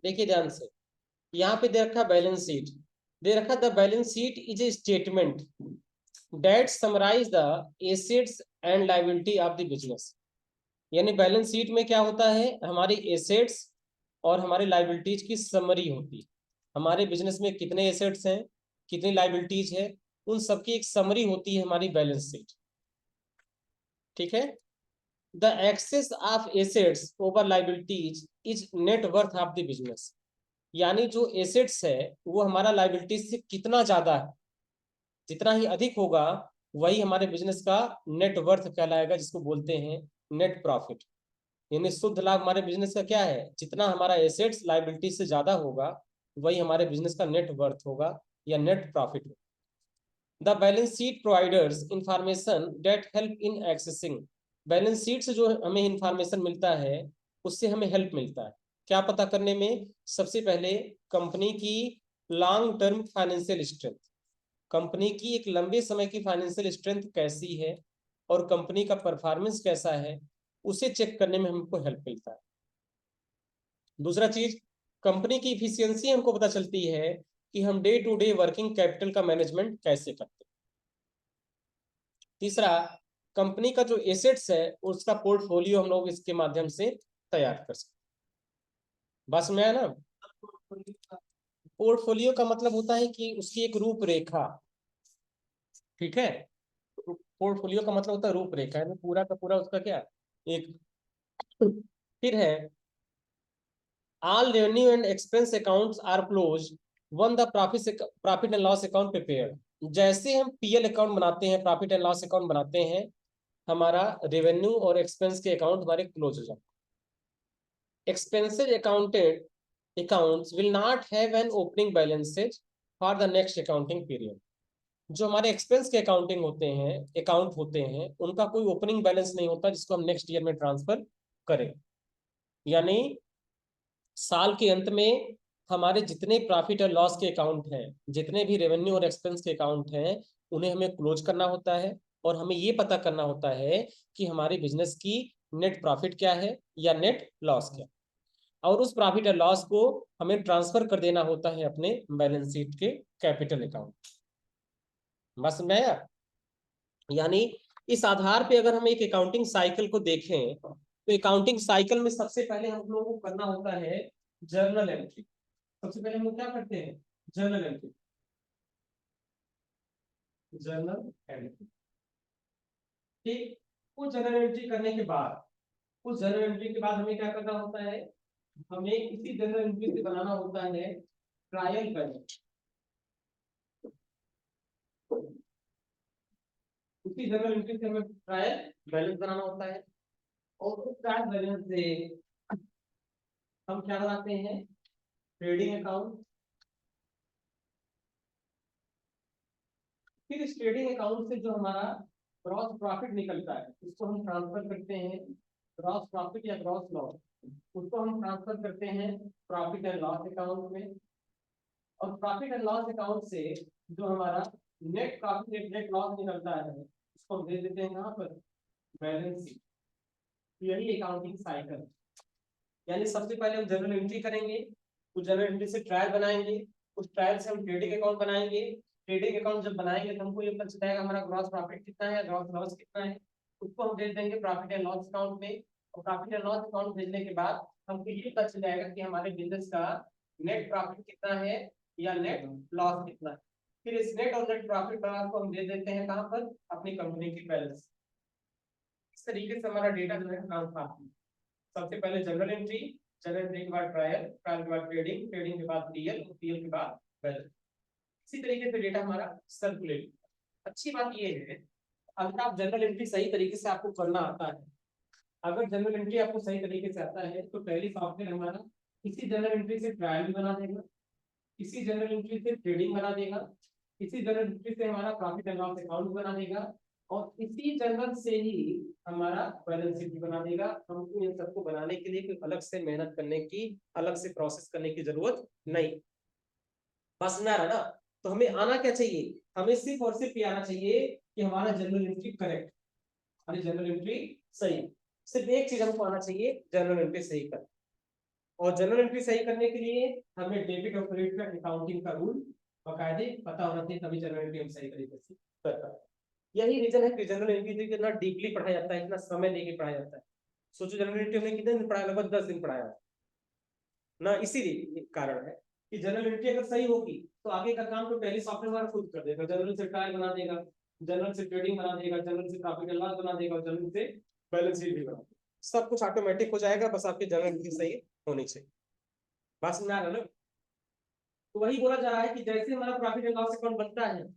देखिए ध्यान से, यहाँ पे दे रखा बैलेंस शीट, दे रखा the balance sheet is a statement that summarise the assets and liability of the business. यानी बैलेंस शीट में क्या होता है, हमारी एसेट्स और हमारी लायबिलिटीज की समरी होती है। हमारे बिजनेस में कितने एसेट्स हैं, कितनी लायबिलिटीज है, उन सबकी एक समरी होती है हमारी बैलेंस शीट। ठीक है। The excess of assets over liabilities is net worth of the business. यानी जो एसेट्स है वो हमारा लायबिलिटीज से कितना ज्यादा है, जितना ही अधिक होगा वही हमारे बिजनेस का नेट वर्थ कहलाएगा, जिसको बोलते हैं नेट प्रॉफिट। यानी शुद्ध लाभ हमारे बिजनेस का क्या है, जितना हमारा एसेट्स लायबिलिटी से ज्यादा होगा वही हमारे बिजनेस का नेट वर्थ होगा या नेट प्रॉफिट होगा। The balance sheet providers information that help in accessing. Balance sheet से जो हमें इंफॉर्मेशन मिलता है उससे हमें हेल्प मिलता है क्या पता करने में। सबसे पहले कंपनी की long term financial strength, company की एक लंबे समय की फाइनेंशियल स्ट्रेंथ कैसी है और कंपनी का परफॉर्मेंस कैसा है, उसे चेक करने में हमको हेल्प मिलता है। दूसरा चीज, कंपनी की इफिशियंसी हमको पता चलती है कि हम day to day working capital का मैनेजमेंट कैसे करते हैं। तीसरा, कंपनी का जो एसेट्स है उसका पोर्टफोलियो हम लोग इसके माध्यम से तैयार कर सकते हैं। बस में है ना, पोर्टफोलियो का मतलब होता है कि उसकी एक रूपरेखा। ठीक है, पोर्टफोलियो का मतलब होता है रूपरेखा, है पूरा का पूरा उसका क्या एक। फिर है, all revenue and expense accounts are closed when the profit and loss account prepared। जैसे हम पीएल अकाउंट बनाते हैं, प्रॉफिट एंड लॉस अकाउंट बनाते हैं, हमारा रेवेन्यू और एक्सपेंस के अकाउंट हमारे क्लोज हो जाते हैं। Expenses accounted accounts will not have an opening balances for the next accounting period। जो हमारे एक्सपेंस के अकाउंटिंग होते हैं, अकाउंट होते हैं, उनका कोई ओपनिंग बैलेंस नहीं होता जिसको हम नेक्स्ट ईयर में ट्रांसफर करें। यानी साल के अंत में हमारे जितने प्रॉफिट और लॉस के अकाउंट हैं, जितने भी रेवेन्यू और एक्सपेंस के अकाउंट हैं, उन्हें हमें क्लोज करना होता है और हमें ये पता करना होता है कि हमारे बिजनेस की नेट प्रॉफिट क्या है या नेट लॉस क्या है, और उस प्रॉफिट और लॉस को हमें ट्रांसफर कर देना होता है अपने बैलेंस शीट के कैपिटल अकाउंट। बस में यार, यानी इस आधार पे अगर हम एक अकाउंटिंग साइकिल को देखें तो अकाउंटिंग साइकिल में सबसे पहले हम लोगों को करना होता है जर्नल एंट्री। सबसे पहले हम लोग क्या करते हैं, जर्नल एंट्री, जर्नल एंट्री। ठीक, उस जर्नल एंट्री करने के बाद, उस जर्नल एंट्री के बाद हमें क्या करना होता है, हमें इसी जर्नल एंट्री से बनाना होता है ट्रायल बैलेंस। उसी जर्नल एंट्री से हमें ट्रायल बैलेंस बनाना होता है और उस ट्रायल बैलेंस से हम क्या बनाते हैं, ट्रेडिंग अकाउंट। फिर इस ट्रेडिंग अकाउंट से जो हमारा ग्रॉस प्रॉफिट निकलता है उसको हम ट्रांसफर करते हैं, ग्रॉस प्रॉफिट या ग्रॉस लॉस, उसको हम ट्रांसफर करते हैं प्रॉफिट एंड लॉस अकाउंट में। और प्रॉफिट एंड लॉस अकाउंट से जो हमारा नेट प्रॉफिट नेट लॉस निकलता है उसको हम दे देते हैं कहाँ पर, बैलेंस शीट। यही अकाउंटिंग साइकिल। यानी सबसे पहले हम जर्नल एंट्री करेंगे, उस जर्नल एंट्री से ट्रायल बनाएंगे, उस ट्रायल से हम ट्रेडिंग अकाउंट बनाएंगे। ट्रेडिंग अकाउंट जब बनाएंगे तो हमको ये पता चलेगा हमारा ग्रॉस प्रॉफिट कितना है, ग्रॉस लॉस कितना है, उसको हम भेज देंगे प्रॉफिट एंड लॉस अकाउंट में। और प्रॉफिट एंड लॉस अकाउंट भेजने के बाद हमको ये पता चल जाएगा कि हमारे बिजनेस का नेट प्रॉफिट कितना है या नेट लॉस कितना है। फिर इस नेट और नेट प्रॉफिट लॉस को हम दे देते हैं कहाँ पर, अपनी कंपनी की बैलेंस। इस तरीके से हमारा डेटा जो है ट्रांसफर आता है। सबसे पहले जनरल एंट्री, जनरल एंट्री के बाद ट्रायल, ट्रायल के बाद ट्रेडिंग, ट्रेडिंग के बाद पीएल, पीएल के बाद बैलेंस। इसी तरीके से डेटा हमारा सर्कुलेट। अच्छी बात ये है, अगर आप जनरल एंट्री सही तरीके से आपको करना आता है, अगर जनरल एंट्री आपको सही तरीके से आता है तो पहली सॉफ्टवेयर हमारा इसी जनरल एंट्री से ट्रायल भी बना देगा, इसी जनरल एंट्री से ट्रेडिंग बना देगा, इसी जनरल एंट्री से हमारा प्रॉफिट एंड लॉस अकाउंट बना देगा, और इसी जनरल से ही हमारा बैलेंस शीट भी बना देगा। हमको इन सबको बनाने के लिए कोई अलग से मेहनत करने की, अलग से प्रोसेस करने की जरूरत नहीं। बस में आ रहा ना, तो हमें आना क्या चाहिए, हमें सिर्फ और सिर्फ ये आना चाहिए कि हमारा जनरल एंट्री करेक्ट, हमारी जनरल एंट्री सही। सिर्फ एक चीज हमको आना चाहिए, जनरल एंट्री सही कर। और जनरल एंट्री सही करने के लिए हमें डेबिट और क्रेडिट का अकाउंटिंग का रूल बाकायदे पता होना चाहिए, तभी जनरल एंट्री हम सही तरीके से कर पाते। यही रीजन है कि जनरल एंट्री कितना डीपली पढ़ाया जाता है, इतना समय लेके पढ़ाया जाता है। सोचो जनरल एंट्री हमने कितने दिन पढ़ाया, लगभग 10 दिन पढ़ाया ना। इसीलिए कारण है कि जनरल एंट्री अगर सही होगी तो आगे का काम तो पहले सॉफ्टवेयर वाला खुद कर देगा। जनरल से ट्रायल बना देगा, जनरल से ट्रेडिंग बना देगा, जनरल से प्रॉफिट एंड लॉस बना देगा और जनरल से बैलेंस शीट भी बना देगा। सब कुछ ऑटोमेटिक हो जाएगा, बस आपकी जनरल एंट्री सही होनी चाहिए। बात समझ आ रहा है ना? तो वही बोला जा रहा है कि जैसे हमारा प्रॉफिट एंड लॉस अकाउंट बनता है,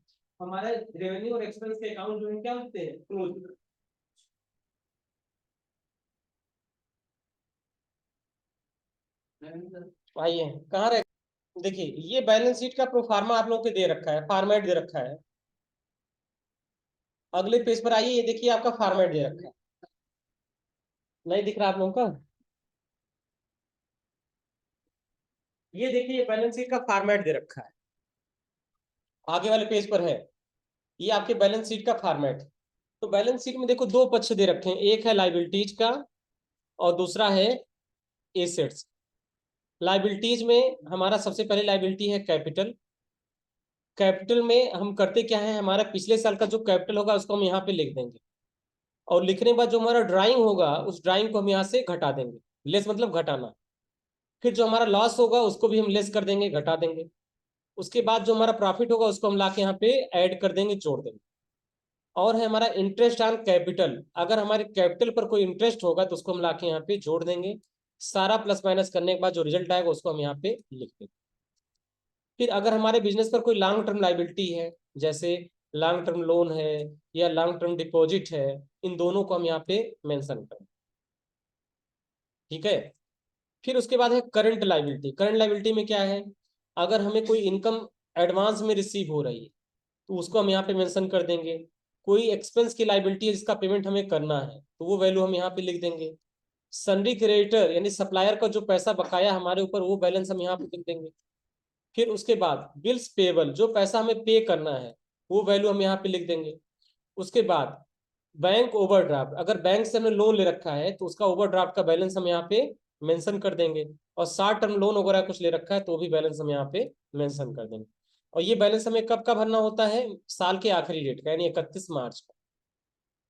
हमारे रेवेन्यू और एक्सपेंस के अकाउंट जो है क्या होते हैं, क्लोज। आइए कहाँ रहे, देखिए ये बैलेंस शीट का प्रोफार्मा आप लोगों को दे रखा है, फॉर्मेट दे रखा है। अगले पेज पर आइए, ये देखिए आपका फॉर्मेट दे रखा है, नहीं दिख रहा आप लोगों का? ये देखिए बैलेंस शीट का फॉर्मेट दे रखा है, आगे वाले पेज पर है, ये आपके बैलेंस शीट का फॉर्मेट। तो बैलेंस शीट में देखो दो पक्ष दे रखे हैं, एक है लाइबिलिटीज का और दूसरा है एसेट्स। लाइबिलिटीज में हमारा सबसे पहले लाइबिलिटी है कैपिटल। कैपिटल में हम करते क्या है, हमारा पिछले साल का जो कैपिटल होगा उसको हम यहाँ पे लिख देंगे, और लिखने के बाद जो हमारा ड्राइंग होगा उस ड्राइंग को हम यहाँ से घटा देंगे। लेस मतलब घटाना। फिर जो हमारा लॉस होगा उसको भी हम लेस कर देंगे, घटा देंगे। उसके बाद जो हमारा प्रॉफिट होगा उसको हम लाके यहाँ पे ऐड कर देंगे, जोड़ देंगे। और है हमारा इंटरेस्ट ऑन कैपिटल, अगर हमारे कैपिटल पर कोई इंटरेस्ट होगा तो उसको हम लाके यहाँ पे जोड़ देंगे। सारा प्लस माइनस करने के बाद जो रिजल्ट आएगा उसको हम यहाँ पे लिख देंगे। फिर अगर हमारे बिजनेस पर कोई लॉन्ग टर्म लाइबिलिटी है, जैसे लॉन्ग टर्म लोन है या लॉन्ग टर्म डिपॉजिट है, इन दोनों को हम यहाँ पे मेंशन करें। ठीक है। फिर उसके बाद है करंट लाइबिलिटी। करंट लाइबिलिटी में क्या है, अगर हमें कोई इनकम एडवांस में रिसीव हो रही है तो उसको हम यहाँ पे मेंशन कर देंगे। कोई एक्सपेंस की लाइबिलिटी है जिसका पेमेंट हमें करना है तो वो वैल्यू हम यहाँ पे लिख देंगे। सन्डी क्रेडिटर यानी सप्लायर का जो पैसा बकाया हमारे ऊपर, वो बैलेंस हम यहाँ पे लिख देंगे। फिर उसके बाद बिल्स पेबल, जो पैसा हमें पे करना है वो वैल्यू हम यहाँ पे लिख देंगे। उसके बाद बैंक ओवरड्राफ्ट, अगर बैंक से हमने लोन ले रखा है तो उसका ओवरड्राफ्ट का बैलेंस हम यहाँ पे मेंशन कर देंगे। और शॉर्ट टर्म लोन वगैरह कुछ ले रखा है तो भी बैलेंस हम यहाँ पे मेंशन कर देंगे। और ये बैलेंस हमें कब का भरना होता है, साल के आखिरी डेट का, यानी 31 मार्च का।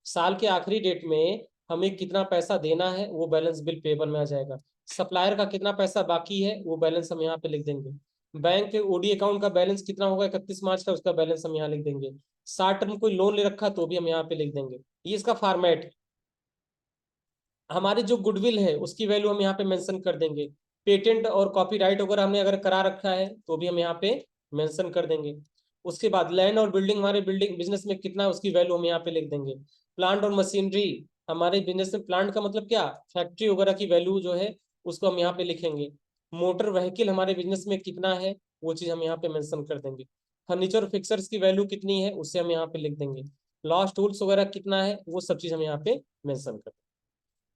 साल के आखिरी डेट में हमें कितना पैसा देना है वो बैलेंस बिल पेबल में आ जाएगा। सप्लायर का कितना पैसा बाकी है वो बैलेंस हम यहाँ पे लिख देंगे। बैंक के ओडी अकाउंट का बैलेंस कितना होगा 31 मार्च का, उसका बैलेंस हम यहाँ लिख देंगे। शॉर्ट टर्म कोई लोन ले रखा तो भी हम यहाँ पे लिख देंगे। ये इसका फॉर्मेट। हमारी जो गुडविल है उसकी वैल्यू हम यहाँ पे मेंशन कर देंगे। पेटेंट और कॉपीराइट वगैरह हमने अगर करा रखा है तो भी हम यहाँ पे मेंशन कर देंगे। उसके बाद लैंड और बिल्डिंग, हमारे बिल्डिंग बिजनेस में कितना है उसकी वैल्यू हम यहाँ पे लिख देंगे। प्लांट और मशीनरी, हमारे बिजनेस में प्लांट का मतलब क्या, फैक्ट्री वगैरह की वैल्यू जो है उसको हम यहाँ पे लिखेंगे। मोटर व्हीकल हमारे बिजनेस में कितना है वो चीज हम यहाँ पे मेंशन कर देंगे। फर्नीचर और फिक्सर्स की वैल्यू कितनी है उससे हम यहाँ पे लिख देंगे। लॉस टूल्स वगैरह कितना है वो सब चीज हम यहाँ पे मेंशन कर देंगे।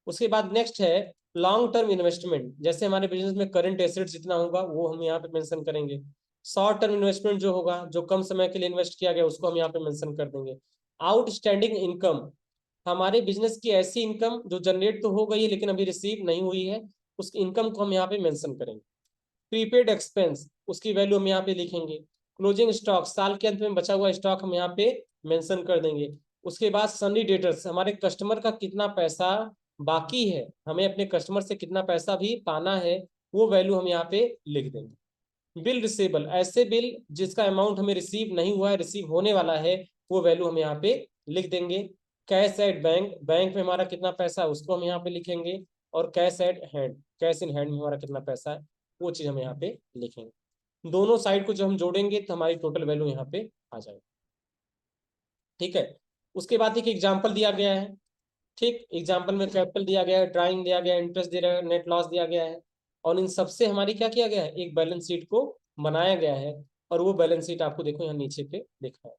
उसके बाद नेक्स्ट है लॉन्ग टर्म इन्वेस्टमेंट, जैसे हमारे बिजनेस में करंट एसेट्स जितना होगा वो हम यहाँ पे मेंशन करेंगे। शॉर्ट टर्म इन्वेस्टमेंट जो होगा, जो कम समय के लिए इन्वेस्ट किया गया, उसको हम यहाँ पे मेंशन कर देंगे। आउटस्टैंडिंग इनकम, हमारे बिजनेस की ऐसी इनकम जो जनरेट तो हो गई है लेकिन अभी रिसीव नहीं हुई है, उस इनकम को हम यहाँ पे मेंशन करेंगे। प्रीपेड एक्सपेंस, उसकी वैल्यू हम यहाँ पे लिखेंगे। क्लोजिंग स्टॉक, साल के अंत में बचा हुआ स्टॉक हम यहाँ पे मेंशन कर देंगे। उसके बाद सनी डेटर्स, हमारे कस्टमर का कितना पैसा बाकी है, हमें अपने कस्टमर से कितना पैसा भी पाना है, वो वैल्यू हम यहाँ पे लिख देंगे। बिल रिसीवेबल, ऐसे बिल जिसका अमाउंट हमें रिसीव नहीं हुआ है, रिसीव होने वाला है, वो वैल्यू हम यहाँ पे लिख देंगे। कैश एट बैंक, बैंक में हमारा कितना पैसा है उसको हम यहाँ पे लिखेंगे। और cash at hand, cash in hand में हमारा कितना पैसा है वो चीज हम यहाँ पे लिखेंगे। दोनों साइड को जो हम जोड़ेंगे तो हमारी टोटल वैल्यू यहाँ पे आ जाएगी। ठीक है। उसके बाद एक एग्जाम्पल दिया गया है। ठीक, एग्जाम्पल में कैपिटल दिया गया है, ड्राइंग दिया गया है, इंटरेस्ट दिया गया है, नेट लॉस दिया गया है। और इन सबसे हमारी क्या किया गया है, एक बैलेंस शीट को बनाया गया है। और वो बैलेंस शीट आपको देखो यहाँ नीचे पे लिखा है।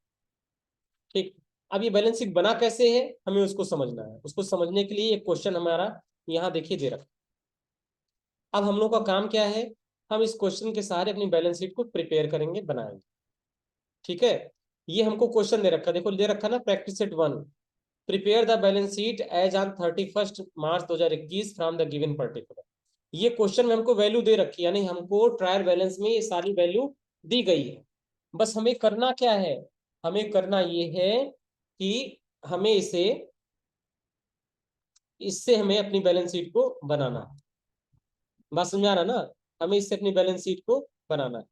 ठीक, अब ये बैलेंस शीट बना कैसे है हमें उसको समझना है। उसको समझने के लिए एक क्वेश्चन हमारा यहाँ देखिए दे रखा है। अब हम लोग का काम क्या है, हम इस क्वेश्चन के सहारे अपनी बैलेंस शीट को प्रिपेयर करेंगे, बनाएंगे। ठीक है। ये हमको क्वेश्चन दे रखा, देखो दे रखा ना, practice set 1, prepare the balance sheet as on 31 March 2021 from the given particular. ये क्वेश्चन में हमको वैल्यू दे रखी है, यानी हमको ट्रायल बैलेंस में ये सारी वैल्यू दी गई है। बस हमें करना क्या है, हमें करना ये है कि हमें इससे हमें अपनी बैलेंस शीट को बनाना है। बात समझ आ रहा ना, हमें इससे अपनी बैलेंस शीट को बनाना है।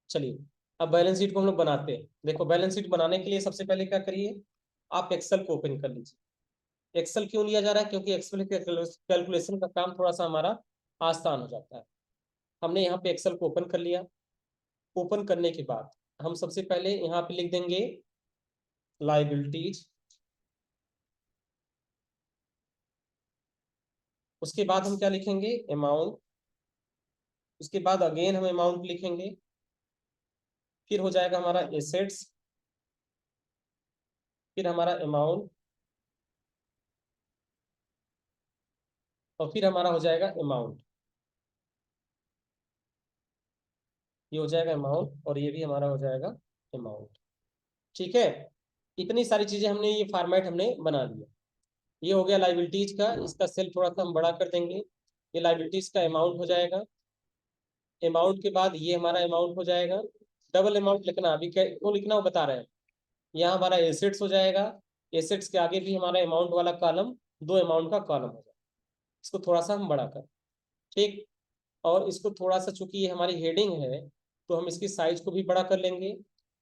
चलिए अब बैलेंस शीट को हम लोग बनाते हैं। देखो बैलेंस शीट बनाने के लिए सबसे पहले क्या करिए, आप एक्सेल को ओपन कर लीजिए। एक्सेल क्यों लिया जा रहा है, क्योंकि एक्सेल के कैलकुलेशन का काम थोड़ा सा हमारा आसान हो जाता है। हमने यहाँ पे एक्सेल को ओपन कर लिया। ओपन करने के बाद हम सबसे पहले यहाँ पे लिख देंगे लाइबिलिटीज। उसके बाद हम क्या लिखेंगे, अमाउंट। उसके बाद अगेन हम अमाउंट लिखेंगे। फिर हो जाएगा हमारा एसेट्स, फिर हमारा अमाउंट, और फिर हमारा हो जाएगा अमाउंट। ये हो जाएगा अमाउंट और ये भी हमारा हो जाएगा अमाउंट। ठीक है, इतनी सारी चीजें हमने, ये फॉर्मेट हमने बना दिया। ये हो गया लाइबिलिटीज का, इसका सेल थोड़ा सा हम बड़ा कर देंगे। ये लाइबिलिटीज का अमाउंट हो जाएगा। अमाउंट के बाद ये हमारा अमाउंट हो जाएगा। डबल अमाउंट लिखना, अभी क्यों लिखना वो बता रहे हैं। यहाँ हमारा एसेट्स हो जाएगा। एसेट्स के आगे भी हमारा अमाउंट वाला कॉलम, दो अमाउंट का कॉलम हो जाएगा। इसको थोड़ा सा हम बड़ा कर, ठीक। और इसको थोड़ा सा, चूंकि ये हमारी हेडिंग है, तो हम इसकी साइज को भी बड़ा कर लेंगे।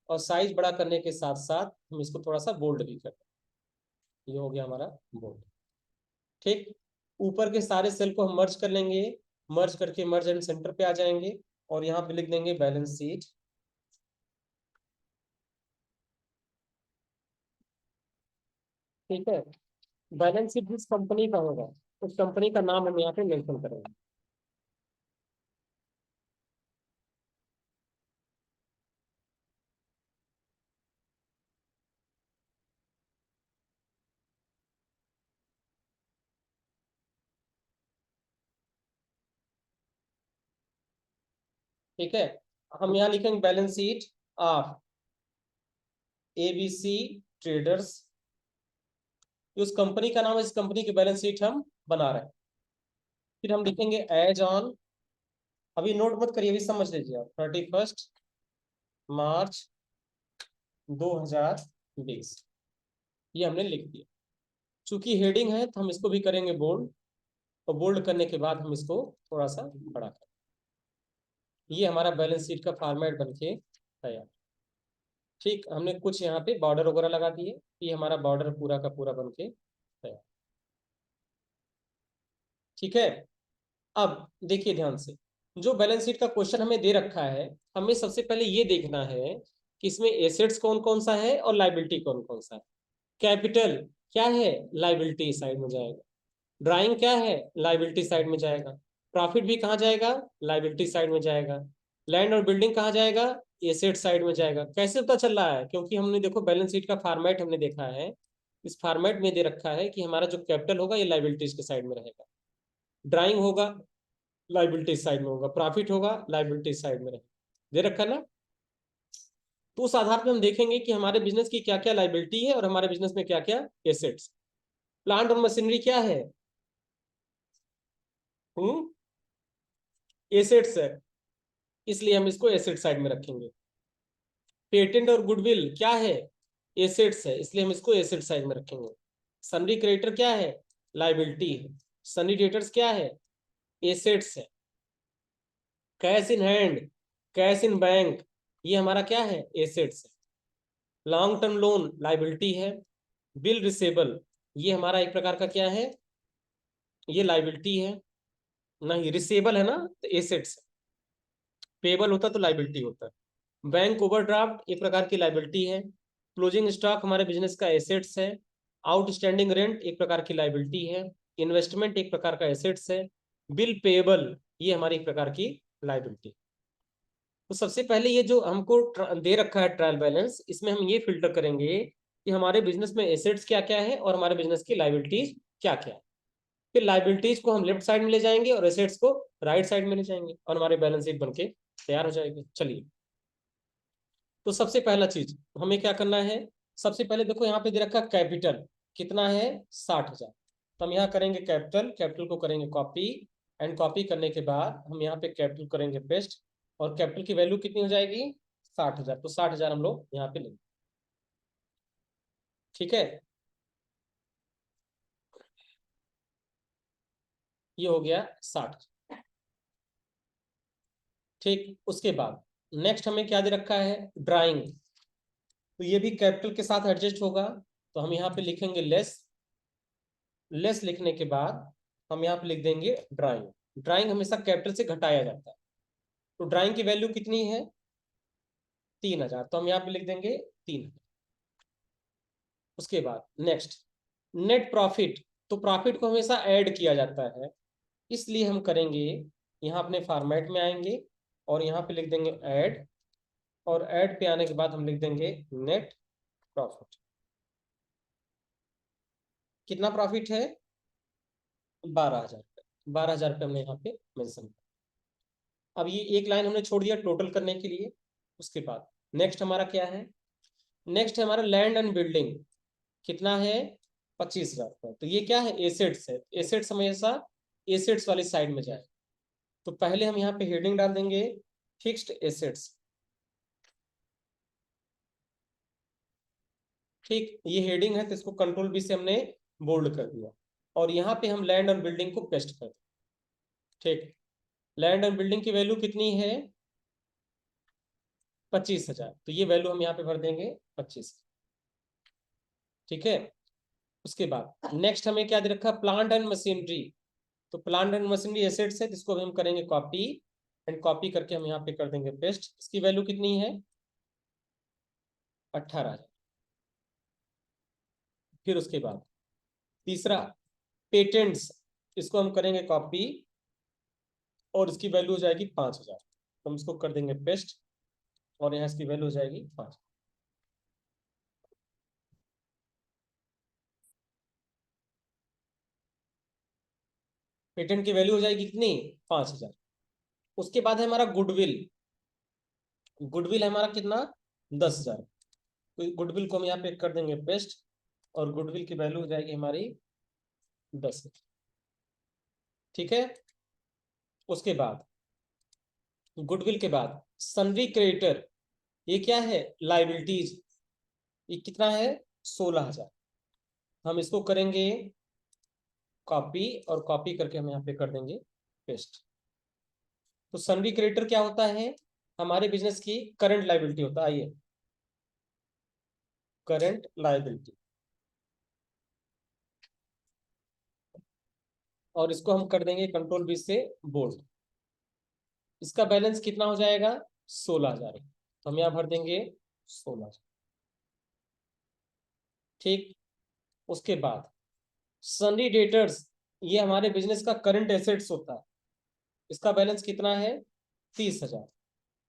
और साइज बड़ा करने के साथ साथ हम इसको थोड़ा सा बोल्ड भी कर देंगे। ये हो गया हमारा बोल्ड, ठीक। ऊपर के सारे सेल को हम मर्ज कर लेंगे। मर्ज करके मर्ज एंड सेंटर पे आ जाएंगे और यहाँ पे लिख देंगे बैलेंस शीट। ठीक है, बैलेंस शीट जिस कंपनी का होगा उस कंपनी का नाम हम यहाँ पे मेंशन करेंगे। ठीक है, हम यहाँ लिखेंगे balance sheet of ABC traders. उस कंपनी का नाम है, इस कंपनी की बैलेंस शीट हम बना रहे हैं। फिर हम लिखेंगे एज ऑन, अभी नोट मत करिए, अभी समझ लीजिए आप, 31 मार्च 2020। ये हमने लिख दिया। चूंकि हेडिंग है तो हम इसको भी करेंगे बोल्ड, और बोल्ड करने के बाद हम इसको थोड़ा सा बड़ा करें। ये हमारा बैलेंस शीट का फॉर्मेट बन के तैयार। ठीक, हमने कुछ यहाँ पे बॉर्डर वगैरह लगा दिए। ये हमारा बॉर्डर पूरा का पूरा बन के तैयार। ठीक है, अब देखिए ध्यान से, जो बैलेंस शीट का क्वेश्चन हमें दे रखा है, हमें सबसे पहले ये देखना है कि इसमें एसेट्स कौन कौन सा है और लाइबिलिटी कौन कौन सा है। कैपिटल क्या है, लाइबिलिटी साइड में जाएगा। ड्राइंग क्या है, लाइबिलिटी साइड में जाएगा। प्रॉफिट भी कहाँ जाएगा, लाइबिलिटी साइड में जाएगा। लैंड और बिल्डिंग कहाँ जाएगा, एसेट साइड में जाएगा। कैसे पता चल रहा है, क्योंकि हमने देखो बैलेंस शीट का फॉर्मेट हमने देखा है। इस फॉर्मेट में दे रखा है कि हमारा जो कैपिटल होगा ये लाइबिलिटीज के साइड में रहेगा। ड्राइंग होगा लाइबिलिटी साइड में होगा, प्रॉफिट होगा लाइबिलिटी साइड में रहेगा। दे रखा ना। तो उस आधार पर हम देखेंगे कि हमारे बिजनेस की क्या क्या लाइबिलिटी है और हमारे बिजनेस में क्या क्या एसेट्स। प्लांट और मशीनरी क्या है, एसेट्स है, इसलिए हम इसको एसेट साइड में रखेंगे। पेटेंट और गुडविल क्या है, एसेट्स है, इसलिए हम इसको एसेट साइड में रखेंगे। सन्डी क्रेडिटर क्या है, लाइबिलिटी है। सन्डी डेटर्स क्या है, एसेट्स है। Cash in hand, cash in bank, ये हमारा क्या है, एसेट्स है। लॉन्ग टर्म लोन लाइबिलिटी है। बिल रिसेबल, ये हमारा एक प्रकार का क्या है, ये लाइबिलिटी है। नहीं, रिसेबल है ना तो एसेट्स है। पेबल होता तो लाइबिलिटी होता है। बैंक ओवरड्राफ्ट एक प्रकार की लाइबिलिटी है। क्लोजिंग स्टॉक हमारे बिजनेस का एसेट्स है। आउटस्टैंडिंग रेंट एक प्रकार की लाइबिलिटी है। इन्वेस्टमेंट एक प्रकार का एसेट्स है। बिल पेएबल ये हमारी एक प्रकार की लाइबिलिटी। तो सबसे पहले ये जो हमको दे रखा है ट्रायल बैलेंस, इसमें हम ये फिल्टर करेंगे कि हमारे बिजनेस में एसेट्स क्या क्या है और हमारे बिजनेस की लाइबिलिटीज क्या क्या है। फिर लाइबिलिटीज को हम लेफ्ट साइड में ले जाएंगे और एसेट्स को राइट साइड में ले जाएंगे और हमारी बैलेंस शीट बनके तैयार हो जाएगी। चलिए, तो सबसे पहला चीज हमें क्या करना है, सबसे पहले देखो यहाँ पे दे रखा कैपिटल कितना है, 60,000। तो हम यहाँ करेंगे कैपिटल, कैपिटल को करेंगे कॉपी, एंड कॉपी करने के बाद हम यहाँ पे कैपिटल करेंगे पेस्ट, और कैपिटल की वैल्यू कितनी हो जाएगी 60,000, तो 60,000 हम लोग यहाँ पे लेंगे। ठीक है, ये हो गया 60। ठीक, उसके बाद नेक्स्ट हमें क्या दे रखा है, ड्राइंग, तो ये भी कैपिटल के साथ एडजस्ट होगा, तो हम यहाँ पे लिखेंगे लेस, लेस लिखने के बाद हम यहाँ पे लिख देंगे ड्राइंग। ड्राइंग हमेशा कैपिटल से घटाया जाता है, तो ड्राइंग की वैल्यू कितनी है 3,000, तो हम यहाँ पे लिख देंगे 3,000। उसके बाद नेक्स्ट नेट प्रॉफिट, तो प्रॉफिट को हमेशा ऐड किया जाता है, इसलिए हम करेंगे यहाँ अपने फॉर्मेट में आएंगे और यहाँ पे लिख देंगे ऐड, और ऐड पे आने के बाद हम लिख देंगे नेट प्रॉफिट। कितना प्रॉफिट है 12,000, 12,000 रुपये हमने यहाँ पे मेंशन किया। अब ये एक लाइन हमने छोड़ दिया टोटल करने के लिए। उसके बाद नेक्स्ट हमारा क्या है, नेक्स्ट है हमारा लैंड एंड बिल्डिंग, कितना है 25,000 रुपये। तो ये क्या है एसेट्स है, एसेट्स हमेशा एसेट्स वाली साइड में जाए, तो पहले हम यहाँ पे हेडिंग डाल देंगे फिक्स्ड एसेट्स। ठीक, ये हेडिंग है तो इसको कंट्रोल बी से हमने बोल्ड कर दिया, और यहाँ पे हम लैंड और बिल्डिंग को पेस्ट कर दिया। ठीक, लैंड और बिल्डिंग की वैल्यू कितनी है 25,000, तो ये वैल्यू हम यहाँ पे भर देंगे 25। ठीक है, उसके बाद नेक्स्ट हमें क्या दे रखा प्लांट एंड मशीनरी, तो प्लांट एंड मशीनरी एसेट्स है, जिसको हम करेंगे कॉपी, एंड कॉपी करके हम यहाँ पे कर देंगे पेस्ट। इसकी वैल्यू कितनी है 18,000। फिर उसके बाद तीसरा पेटेंट्स, इसको हम करेंगे कॉपी और इसकी वैल्यू हो जाएगी 5,000, तो हम इसको कर देंगे पेस्ट, और यहाँ इसकी वैल्यू हो जाएगी 5। पेटेंट की वैल्यू हो जाएगी कितनी 5,000। उसके बाद है हमारा गुडविल, गुडविल हमारा कितना 10,000, तो गुडविल को हम यहाँ पे कर देंगे पेस्ट, और गुडविल की वैल्यू हो जाएगी हमारी 10। ठीक है, उसके बाद गुडविल के बाद सन्ड्री क्रेडिटर, ये क्या है लाइबिलिटीज, ये कितना है 16,000, हम इसको करेंगे कॉपी, और कॉपी करके हम यहाँ पे कर देंगे पेस्ट। तो सन्ड्री क्रेडिटर क्या होता है, हमारे बिजनेस की करंट लाइबिलिटी होता है, आइए करंट लाइबिलिटी, और इसको हम कर देंगे कंट्रोल बी से बोल्ड। इसका बैलेंस कितना हो जाएगा 16,000, तो हम यहाँ भर देंगे 16,000। ठीक, उसके बाद सन्ड्री डेटर्स, ये हमारे बिजनेस का करंट एसेट्स होता है, इसका बैलेंस कितना है 30,000,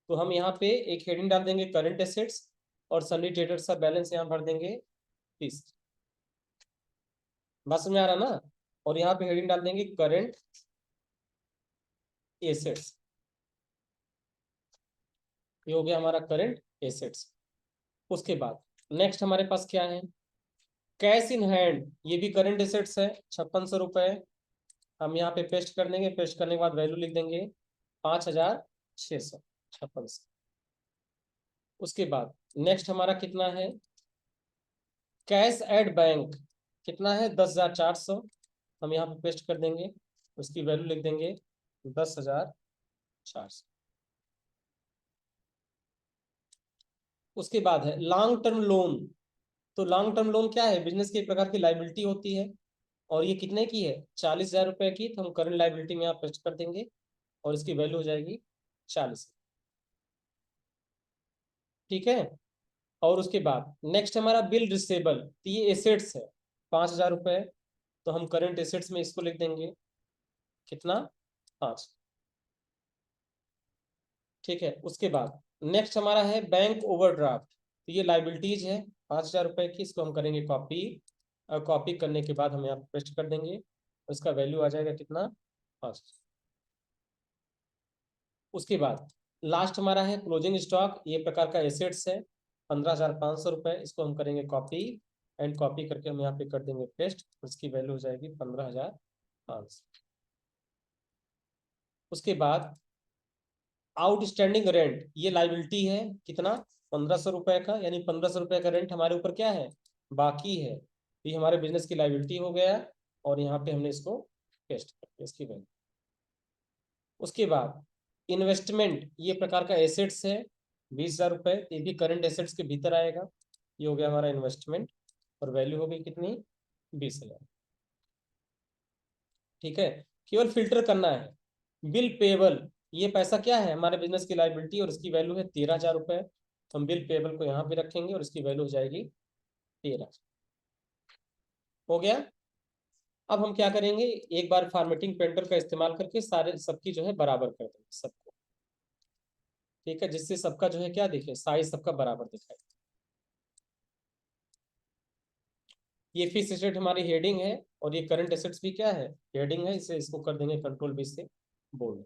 तो हम यहाँ पे एक हेडिंग डाल देंगे करंट एसेट्स, और सन्ड्री डेटर्स का बैलेंस यहाँ भर देंगे 30। बात समझ आ रहा ना, और यहाँ पे हेडिंग डाल देंगे करंट एसेट्स, ये हो गया हमारा करंट एसेट्स। उसके बाद नेक्स्ट हमारे पास क्या है कैश इन हैंड, ये भी करंट एसेट्स है 5600 रुपए, हम यहाँ पे पेस्ट कर देंगे, पेस्ट करने के बाद वैल्यू लिख देंगे 5,656। उसके बाद नेक्स्ट हमारा कितना है कैश एट बैंक, कितना है 10,400, हम यहाँ पे पेस्ट कर देंगे, उसकी वैल्यू लिख देंगे 10,400। उसके बाद है लॉन्ग टर्म लोन, तो लॉन्ग टर्म लोन क्या है बिजनेस की एक प्रकार की लाइबिलिटी होती है, और ये कितने की है 40,000 रुपए की, तो हम करंट लाइबिलिटी में यहाँ पेस्ट कर देंगे, और इसकी वैल्यू हो जाएगी 40। ठीक है, और उसके बाद नेक्स्ट हमारा बिल रिसेबल, तो ये एसेट्स है 5,000 रुपए, तो हम करंट एसेट्स में इसको लिख देंगे कितना 5। ठीक है, उसके बाद नेक्स्ट हमारा है बैंक ओवरड्राफ्ट, तो ये लाइबिलिटीज है 5,000 रुपए की, इसको हम करेंगे कॉपी, और कॉपी करने के बाद हम यहाँ पेस्ट कर देंगे, उसका वैल्यू आ जाएगा कितना 5। उसके बाद लास्ट हमारा है क्लोजिंग स्टॉक, ये प्रकार का एसेट्स है 15,500 रुपए, इसको हम करेंगे कॉपी, एंड कॉपी करके हम यहाँ पे कर देंगे पेस्ट, उसकी वैल्यू हो जाएगी 15,500। उसके बाद आउटस्टैंडिंग रेंट, ये लाइबिलिटी है कितना, 1,500 रुपए का, यानी 1,500 रुपए का रेंट हमारे ऊपर क्या है, बाकी है। तो ये हमारे बिजनेस की लाइबिलिटी हो गया, और यहाँ पे हमने इसको पेस्ट कर दिया इसकी वैल्यू। उसके बाद इन्वेस्टमेंट, ये प्रकार का एसेट्स है 20,000 रुपए, ये भी करंट एसेट्स के भीतर आएगा। ये हो गया हमारा इन्वेस्टमेंट, और वैल्यू हो गई कितनी, 20,000। ठीक है, केवल फिल्टर करना है। बिल पेबल, ये पैसा क्या है, हमारे बिजनेस की लाइबिलिटी, और इसकी वैल्यू है 13,000 रुपए। तो हम बिल पेबल को यहाँ पे रखेंगे और इसकी वैल्यू हो जाएगी 13। हो गया। अब हम क्या करेंगे, एक बार फॉर्मेटिंग पेंटर का इस्तेमाल करके सारे सबकी जो है बराबर कर देंगे सबको। ठीक है, जिससे सबका जो है क्या दिखे, साइज सबका बराबर दिखाए। ये फिक्स एसेट हमारी हेडिंग है, और ये करंट एसेट्स भी क्या है, हेडिंग है, इसे इसको कर देंगे कंट्रोल V से बोल्ड।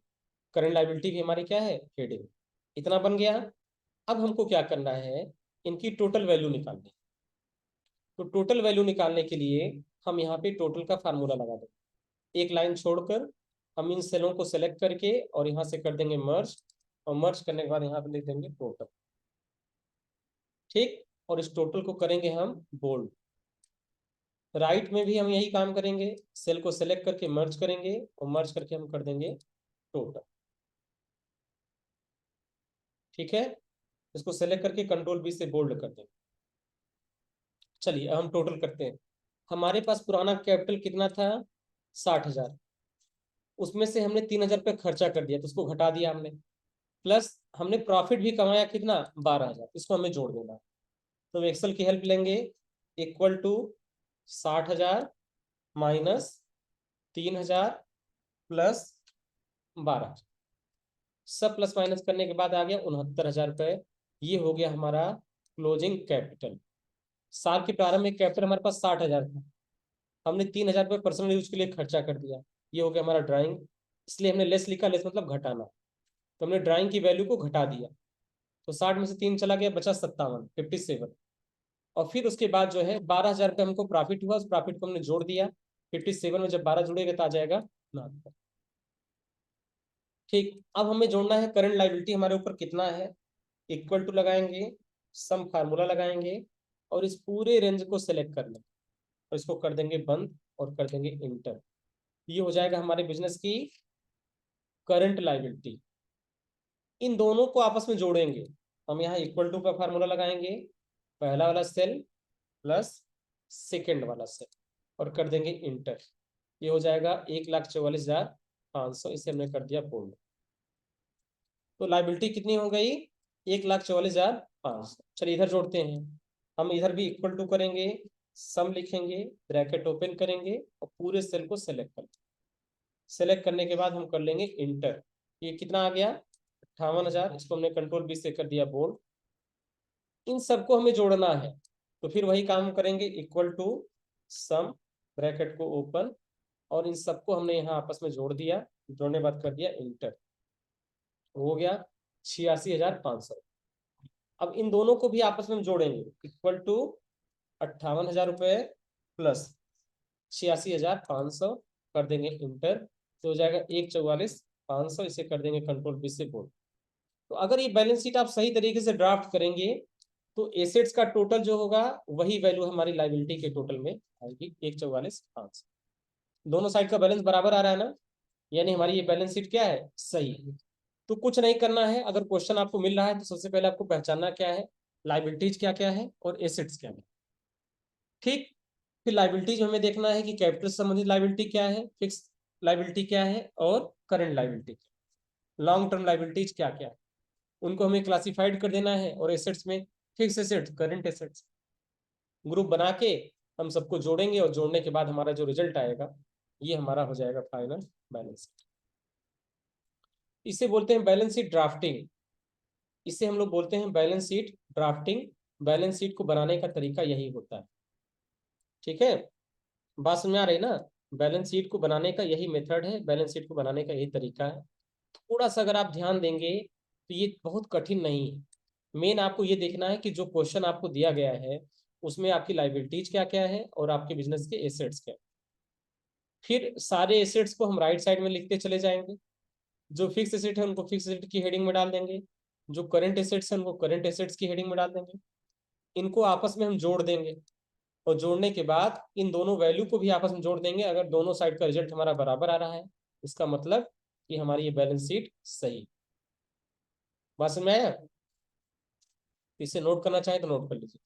करंट लाइबिलिटी भी हमारी क्या है, हेडिंग। इतना बन गया। अब हमको क्या करना है, इनकी टोटल वैल्यू निकालनी। तो टोटल वैल्यू निकालने के लिए हम यहाँ पे टोटल का फार्मूला लगा देंगे, एक लाइन छोड़कर हम इन सेलों को सेलेक्ट करके और यहाँ से कर देंगे मर्ज, और मर्ज करने के बाद यहाँ पे लिख देंगे टोटल। ठीक, और इस टोटल को करेंगे हम बोल्ड। राइट में भी हम यही काम करेंगे, सेल को सेलेक्ट करके मर्ज करेंगे, और मर्ज करके हम कर देंगे टोटल। ठीक है, इसको सेलेक्ट करके कंट्रोल V से बोल्ड कर देंगे। चलिए अब हम टोटल करते हैं। हमारे पास पुराना कैपिटल कितना था, 60,000। उसमें से हमने 3,000 रुपये खर्चा कर दिया, तो उसको घटा दिया हमने। प्लस हमने प्रॉफिट भी कमाया कितना, 12,000, इसको हमें जोड़ देना। तो एक्सेल की हेल्प लेंगे, इक्वल टू 60,000 माइनस 3,000 प्लस 12, सब प्लस माइनस करने के बाद आ गया 69,000 रुपये। ये हो गया हमारा क्लोजिंग कैपिटल। साल के प्रारंभ में कैपिटल हमारे पास 60,000 था, हमने 3,000 रुपये पर्सनल यूज के लिए खर्चा कर दिया। ये हो गया हमारा ड्राइंग, इसलिए हमने लेस लिखा, लेस मतलब घटाना। तो हमने ड्राइंग की वैल्यू को घटा दिया, तो 60 में से 3 चला गया, बचा 57। और फिर उसके बाद जो है 12,000 रुपये हमको प्रॉफिट हुआ, उस प्रॉफिट को हमने जोड़ दिया। 57 में जब 12 जुड़ेगा तो आ जाएगा 69। ठीक, अब हमें जोड़ना है करंट लाइबिलिटी हमारे ऊपर कितना है, इक्वल टू लगाएंगे, सम फार्मूला लगाएंगे, और इस पूरे रेंज को सेलेक्ट कर लेंगे, और इसको कर देंगे बंद, और कर देंगे इंटर। ये हो जाएगा हमारे बिजनेस की करंट लाइबिलिटी। इन दोनों को आपस में जोड़ेंगे, हम यहाँ इक्वल टू का फार्मूला लगाएंगे, पहला वाला सेल प्लस सेकेंड वाला सेल, और कर देंगे इंटर। ये हो जाएगा 1,44,500, इसे हमने कर दिया बोल्ड। तो लाइबिलिटी कितनी हो गई, 1,44,500। चलिए इधर जोड़ते हैं, हम इधर भी इक्वल टू करेंगे, सम लिखेंगे, ब्रैकेट ओपन करेंगे, और पूरे सेल को सेलेक्ट करेंगे। सेलेक्ट करने के बाद हम कर लेंगे इंटर। ये कितना आ गया, 58,000, इसको हमने कंट्रोल V से कर दिया बोल्ड। इन सबको हमें जोड़ना है, तो फिर वही काम करेंगे, इक्वल टू सम, ब्रैकेट को ओपन, और इन सबको हमने यहाँ आपस में जोड़ दिया, जोड़ने बाद कर दिया इंटर। हो गया 86,500। अब इन दोनों को भी आपस में जोड़ेंगे, इक्वल टू 58,000 रुपये प्लस 86,500, कर देंगे इंटर। तो हो जाएगा 1,44,500, इसे कर देंगे कंट्रोल V से बोल्ड। तो अगर ये बैलेंस शीट आप सही तरीके से ड्राफ्ट करेंगे, तो एसेट्स का टोटल जो होगा वही वैल्यू हमारी लाइबिलिटी के टोटल में आएगी, 1,44,500। दोनों साइड का बैलेंस बराबर आ रहा है ना, यानी हमारी ये बैलेंस शीट क्या है, सही है। तो कुछ नहीं करना है, अगर क्वेश्चन आपको मिल रहा है तो सबसे पहले आपको पहचानना क्या है, लाइबिलिटीज क्या क्या है और एसेट्स क्या है। ठीक, फिर लाइबिलिटीज हमें देखना है कि कैपिटल से संबंधित लाइबिलिटी क्या है, फिक्स लाइबिलिटी क्या है, और current liability, long term liabilities क्या क्या है, उनको हमें क्लासिफाइड कर देना है। और एसेट्स में fix assets, current assets, group बना के हम सबको जोड़ेंगे, और जोड़ने के बाद हमारा जो रिजल्ट आएगा ये हमारा हो जाएगा फाइनल बैलेंस शीट। इसे बोलते हैं बैलेंस शीट ड्राफ्टिंग, इसे हम लोग बोलते हैं balance sheet drafting. Balance sheet को बनाने का तरीका यही होता है। ठीक है, बात समझ में आ रही ना, बैलेंस शीट को बनाने का यही मेथड है, बैलेंस शीट को बनाने का यही तरीका है। थोड़ा सा अगर आप ध्यान देंगे तो ये बहुत कठिन नहीं है। मेन आपको ये देखना है कि जो क्वेश्चन आपको दिया गया है उसमें आपकी लाइबिलिटीज क्या क्या है और आपके बिजनेस के एसेट्स क्या है। फिर सारे एसेट्स को हम राइट साइड में लिखते चले जाएंगे। जो फिक्स एसेट है उनको फिक्स एसेट की हेडिंग में डाल देंगे, जो करंट एसेट्स है उनको करंट एसेट्स की हेडिंग में डाल देंगे। इनको आपस में हम जोड़ देंगे और जोड़ने के बाद इन दोनों वैल्यू को भी आपस में जोड़ देंगे। अगर दोनों साइड का रिजल्ट हमारा बराबर आ रहा है, इसका मतलब कि हमारी ये बैलेंस शीट सही। बात समझ में आया? इसे नोट करना चाहे तो नोट कर लीजिए।